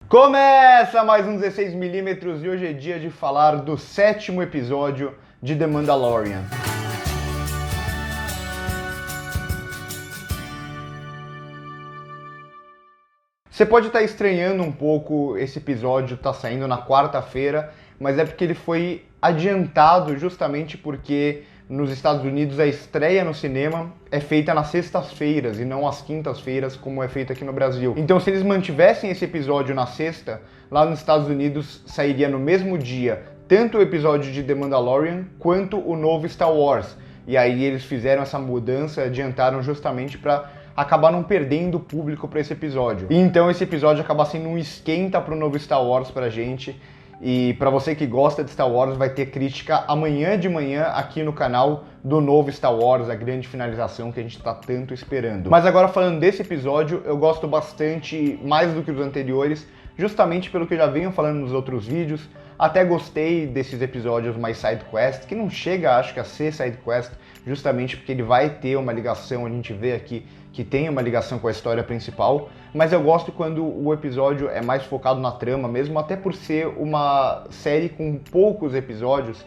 Começa mais um 16mm e hoje é dia de falar do 7º episódio de The Mandalorian. Você pode estar estranhando um pouco esse episódio estar saindo na quarta-feira, mas é porque ele foi adiantado justamente porque nos Estados Unidos a estreia no cinema é feita nas sextas-feiras e não às quintas-feiras como é feito aqui no Brasil. Então se eles mantivessem esse episódio na sexta, lá nos Estados Unidos sairia no mesmo dia tanto o episódio de The Mandalorian quanto o novo Star Wars. E aí eles fizeram essa mudança, adiantaram justamente para acabar não perdendo o público para esse episódio. E então esse episódio acaba sendo um esquenta para o novo Star Wars pra gente. E para você que gosta de Star Wars, vai ter crítica amanhã de manhã aqui no canal do novo Star Wars, a grande finalização que a gente está tanto esperando. Mas agora falando desse episódio, eu gosto bastante, mais do que os anteriores, justamente pelo que eu já venho falando nos outros vídeos. Até gostei desses episódios mais side quest, que não chega, acho que a ser side quest, justamente porque ele vai ter uma ligação, a gente vê aqui que tem uma ligação com a história principal, mas eu gosto quando o episódio é mais focado na trama mesmo, até por ser uma série com poucos episódios,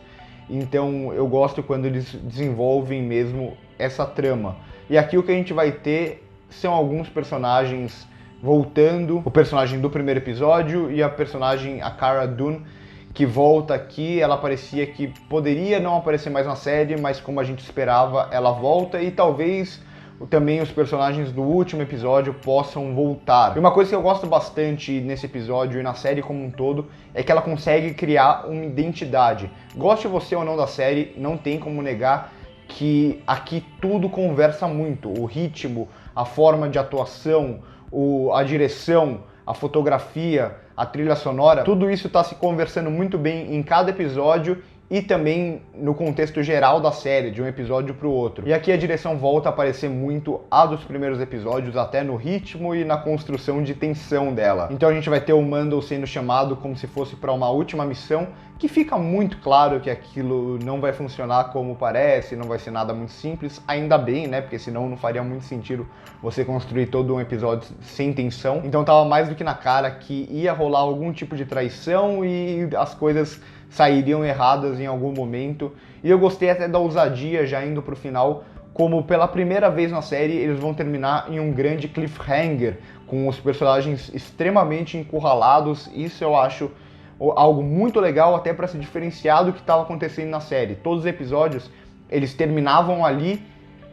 então eu gosto quando eles desenvolvem mesmo essa trama. E aqui o que a gente vai ter são alguns personagens voltando, o personagem do primeiro episódio e a personagem, a Cara Dune, que volta aqui. Ela parecia que poderia não aparecer mais na série, mas como a gente esperava, ela volta e talvez também os personagens do último episódio possam voltar. E uma coisa que eu gosto bastante nesse episódio e na série como um todo é que ela consegue criar uma identidade. Goste você ou não da série, não tem como negar que aqui tudo conversa muito. O ritmo, a forma de atuação, a direção, a fotografia, a trilha sonora, tudo isso está se conversando muito bem em cada episódio e também no contexto geral da série, de um episódio para o outro. E aqui a direção volta a aparecer muito a dos primeiros episódios, até no ritmo e na construção de tensão dela. Então a gente vai ter o Mando sendo chamado como se fosse para uma última missão, que fica muito claro que aquilo não vai funcionar como parece, não vai ser nada muito simples, ainda bem, né? Porque senão não faria muito sentido você construir todo um episódio sem tensão. Então tava mais do que na cara que ia rolar algum tipo de traição e as coisas sairiam erradas em algum momento. E eu gostei até da ousadia, já indo pro final, como pela primeira vez na série eles vão terminar em um grande cliffhanger, com os personagens extremamente encurralados. Isso eu acho algo muito legal, até para se diferenciar do que estava acontecendo na série. Todos os episódios eles terminavam ali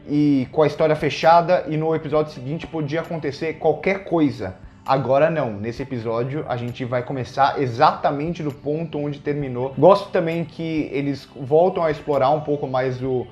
e com a história fechada, e no episódio seguinte podia acontecer qualquer coisa. Agora não, nesse episódio a gente vai começar exatamente do ponto onde terminou. Gosto também que eles voltam a explorar um pouco mais o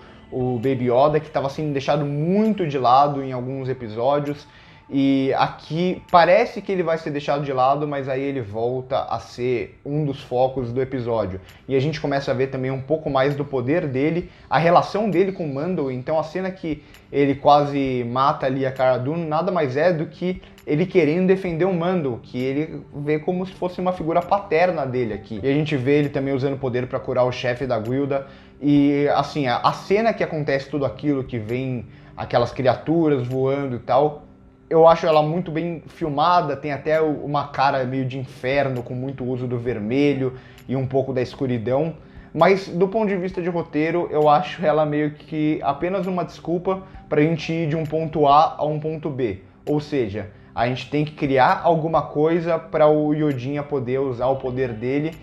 Baby Yoda, que estava sendo deixado muito de lado em alguns episódios. E aqui parece que ele vai ser deixado de lado, mas aí ele volta a ser um dos focos do episódio. E a gente começa a ver também um pouco mais do poder dele, a relação dele com o Mando. Então a cena que ele quase mata ali a Cara Dune nada mais é do que ele querendo defender o Mando, que ele vê como se fosse uma figura paterna dele aqui. E a gente vê ele também usando poder para curar o chefe da guilda. E assim, a cena que acontece tudo aquilo, que vem aquelas criaturas voando e tal, eu acho ela muito bem filmada, tem até uma cara meio de inferno, com muito uso do vermelho e um pouco da escuridão. Mas do ponto de vista de roteiro, eu acho ela meio que apenas uma desculpa pra gente ir de um ponto A a um ponto B. Ou seja, a gente tem que criar alguma coisa para o Yodinha poder usar o poder dele,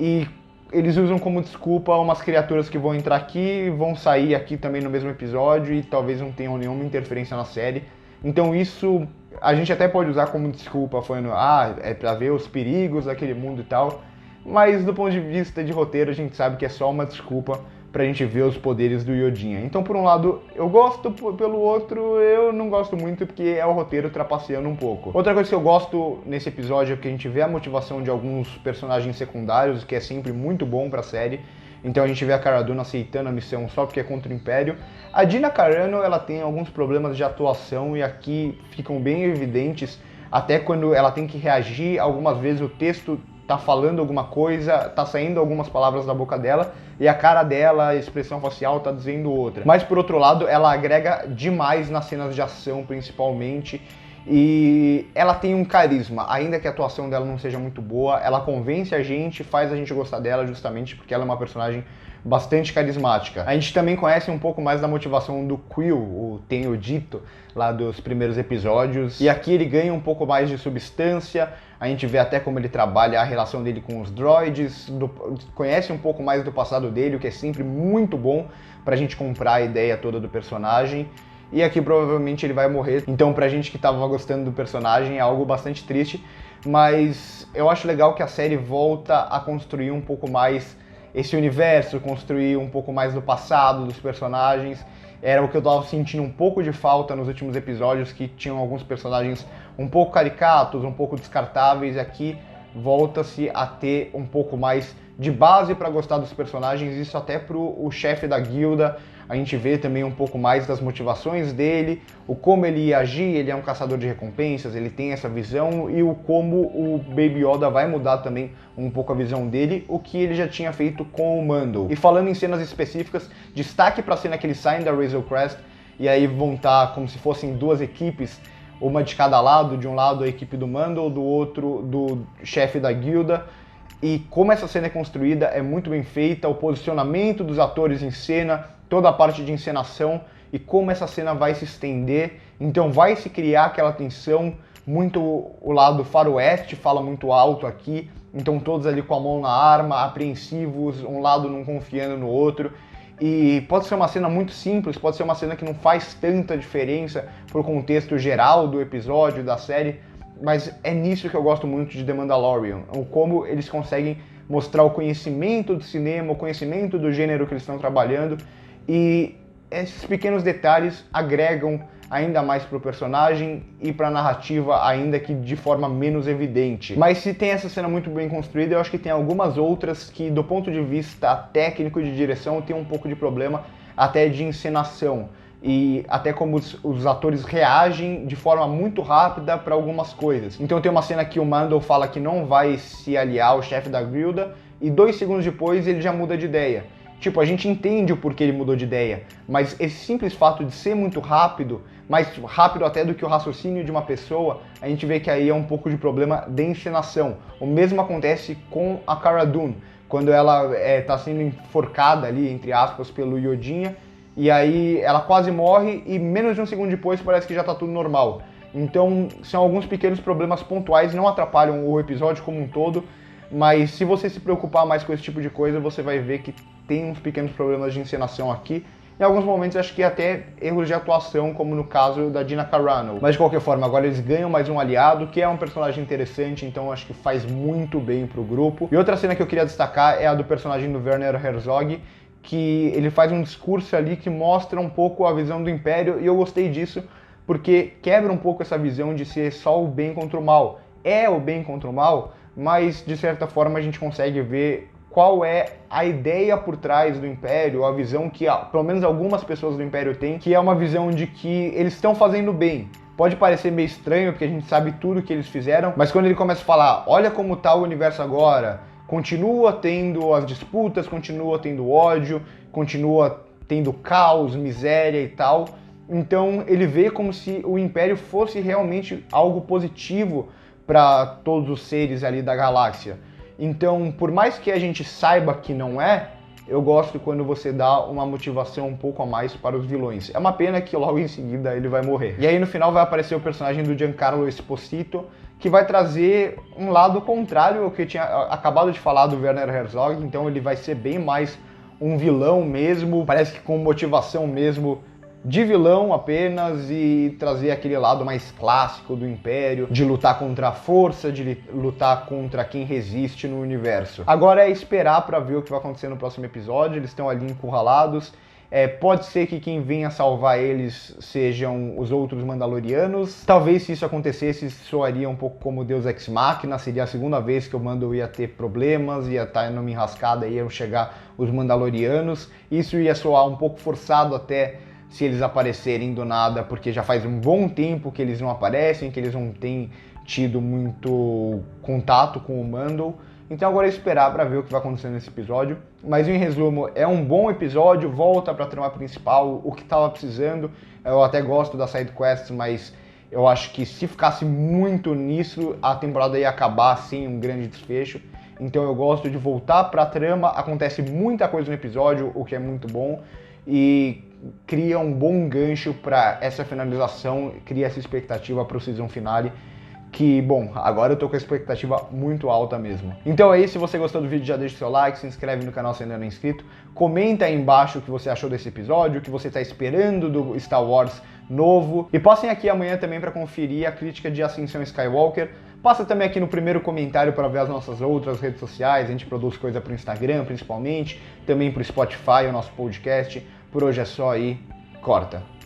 e eles usam como desculpa umas criaturas que vão entrar aqui, vão sair aqui também no mesmo episódio e talvez não tenham nenhuma interferência na série. Então isso a gente até pode usar como desculpa, falando, é pra ver os perigos daquele mundo e tal, mas do ponto de vista de roteiro a gente sabe que é só uma desculpa pra gente ver os poderes do Yodinha. Então por um lado eu gosto, pelo outro eu não gosto muito, porque é o roteiro trapaceando um pouco. Outra coisa que eu gosto nesse episódio é que a gente vê a motivação de alguns personagens secundários, que é sempre muito bom pra série. Então a gente vê a Cara Dune aceitando a missão só porque é contra o Império. A Gina Carano, ela tem alguns problemas de atuação e aqui ficam bem evidentes, até quando ela tem que reagir. Algumas vezes o texto tá falando alguma coisa, tá saindo algumas palavras da boca dela e a cara dela, a expressão facial tá dizendo outra. Mas por outro lado, ela agrega demais nas cenas de ação, principalmente. E ela tem um carisma, ainda que a atuação dela não seja muito boa, ela convence a gente, faz a gente gostar dela justamente porque ela é uma personagem bastante carismática. A gente também conhece um pouco mais da motivação do Quill, o Tenho Dito, lá dos primeiros episódios. E aqui ele ganha um pouco mais de substância, a gente vê até como ele trabalha a relação dele com os droids, conhece um pouco mais do passado dele, o que é sempre muito bom pra gente comprar a ideia toda do personagem. E aqui provavelmente ele vai morrer, então pra gente que tava gostando do personagem é algo bastante triste, mas eu acho legal que a série volta a construir um pouco mais esse universo, construir um pouco mais do passado dos personagens. Era o que eu tava sentindo um pouco de falta nos últimos episódios, que tinham alguns personagens um pouco caricatos, um pouco descartáveis, e aqui volta-se a ter um pouco mais de base para gostar dos personagens, isso até pro chefe da guilda. A gente vê também um pouco mais das motivações dele, o como ele ia agir, ele é um caçador de recompensas, ele tem essa visão, e o como o Baby Yoda vai mudar também um pouco a visão dele, o que ele já tinha feito com o Mando. E falando em cenas específicas, destaque para a cena que eles saem da Razor Crest, e aí vão estar como se fossem duas equipes, uma de cada lado, de um lado a equipe do Mando, do outro do chefe da guilda. E como essa cena é construída, é muito bem feita, o posicionamento dos atores em cena, toda a parte de encenação e como essa cena vai se estender. Então vai se criar aquela tensão, muito o lado faroeste fala muito alto aqui, então todos ali com a mão na arma, apreensivos, um lado não confiando no outro. E pode ser uma cena muito simples, pode ser uma cena que não faz tanta diferença pro contexto geral do episódio, da série, mas é nisso que eu gosto muito de The Mandalorian, o como eles conseguem mostrar o conhecimento do cinema, o conhecimento do gênero que eles estão trabalhando, e esses pequenos detalhes agregam ainda mais pro personagem e pra narrativa, ainda que de forma menos evidente. Mas se tem essa cena muito bem construída, eu acho que tem algumas outras que, do ponto de vista técnico de direção, tem um pouco de problema até de encenação. E até como os atores reagem de forma muito rápida para algumas coisas. Então tem uma cena que o Mando fala que não vai se aliar ao chefe da guilda, e 2 segundos depois ele já muda de ideia. Tipo, a gente entende o porquê ele mudou de ideia, mas esse simples fato de ser muito rápido, mais rápido até do que o raciocínio de uma pessoa, a gente vê que aí é um pouco de problema de encenação. O mesmo acontece com a Cara Dune, quando ela tá sendo enforcada ali, entre aspas, pelo Yodinha, e aí ela quase morre e menos de 1 segundo depois parece que já tá tudo normal. Então são alguns pequenos problemas pontuais, não atrapalham o episódio como um todo, mas se você se preocupar mais com esse tipo de coisa, você vai ver que tem uns pequenos problemas de encenação aqui. Em alguns momentos acho que até erros de atuação, como no caso da Gina Carano. Mas de qualquer forma, agora eles ganham mais um aliado, que é um personagem interessante, então acho que faz muito bem pro grupo. E outra cena que eu queria destacar é a do personagem do Werner Herzog, que ele faz um discurso ali que mostra um pouco a visão do Império, e eu gostei disso, porque quebra um pouco essa visão de ser só o bem contra o mal. É o bem contra o mal, mas de certa forma a gente consegue ver qual é a ideia por trás do Império, a visão que pelo menos algumas pessoas do Império têm, que é uma visão de que eles estão fazendo bem. Pode parecer meio estranho, porque a gente sabe tudo que eles fizeram, mas quando ele começa a falar, olha como tá o universo agora, continua tendo as disputas, continua tendo ódio, continua tendo caos, miséria e tal. Então ele vê como se o Império fosse realmente algo positivo para todos os seres ali da galáxia. Então, por mais que a gente saiba que não é, eu gosto quando você dá uma motivação um pouco a mais para os vilões. É uma pena que logo em seguida ele vai morrer. E aí no final vai aparecer o personagem do Giancarlo Esposito, que vai trazer um lado contrário ao que eu tinha acabado de falar do Werner Herzog, então ele vai ser bem mais um vilão mesmo, parece que com motivação mesmo de vilão apenas, e trazer aquele lado mais clássico do Império, de lutar contra a força, de lutar contra quem resiste no universo. Agora é esperar para ver o que vai acontecer no próximo episódio, eles estão ali encurralados. Pode ser que quem venha salvar eles sejam os outros Mandalorianos. Talvez se isso acontecesse, soaria um pouco como Deus Ex Machina, seria a segunda vez que o Mando ia ter problemas, ia estar numa enrascada e iam chegar os Mandalorianos. Isso ia soar um pouco forçado até se eles aparecerem do nada, porque já faz um bom tempo que eles não aparecem, que eles não têm tido muito contato com o Mando. Então agora é esperar para ver o que vai acontecer nesse episódio. Mas em resumo, é um bom episódio, volta para a trama principal, o que estava precisando. Eu até gosto das side quests, mas Eu acho que se ficasse muito nisso, a temporada ia acabar sem um grande desfecho. Então eu gosto de voltar pra trama, acontece muita coisa no episódio, o que é muito bom, e cria um bom gancho para essa finalização, cria essa expectativa para o season finale, que, bom, agora eu tô com a expectativa muito alta mesmo. Então é isso, se você gostou do vídeo já deixa o seu like, se inscreve no canal se ainda não é inscrito, comenta aí embaixo o que você achou desse episódio, o que você tá esperando do Star Wars novo, e passem aqui amanhã também para conferir a crítica de Ascensão Skywalker. Passa também aqui no primeiro comentário para ver as nossas outras redes sociais, a gente produz coisa pro Instagram principalmente, também pro Spotify, o nosso podcast. Por hoje é só aí, corta!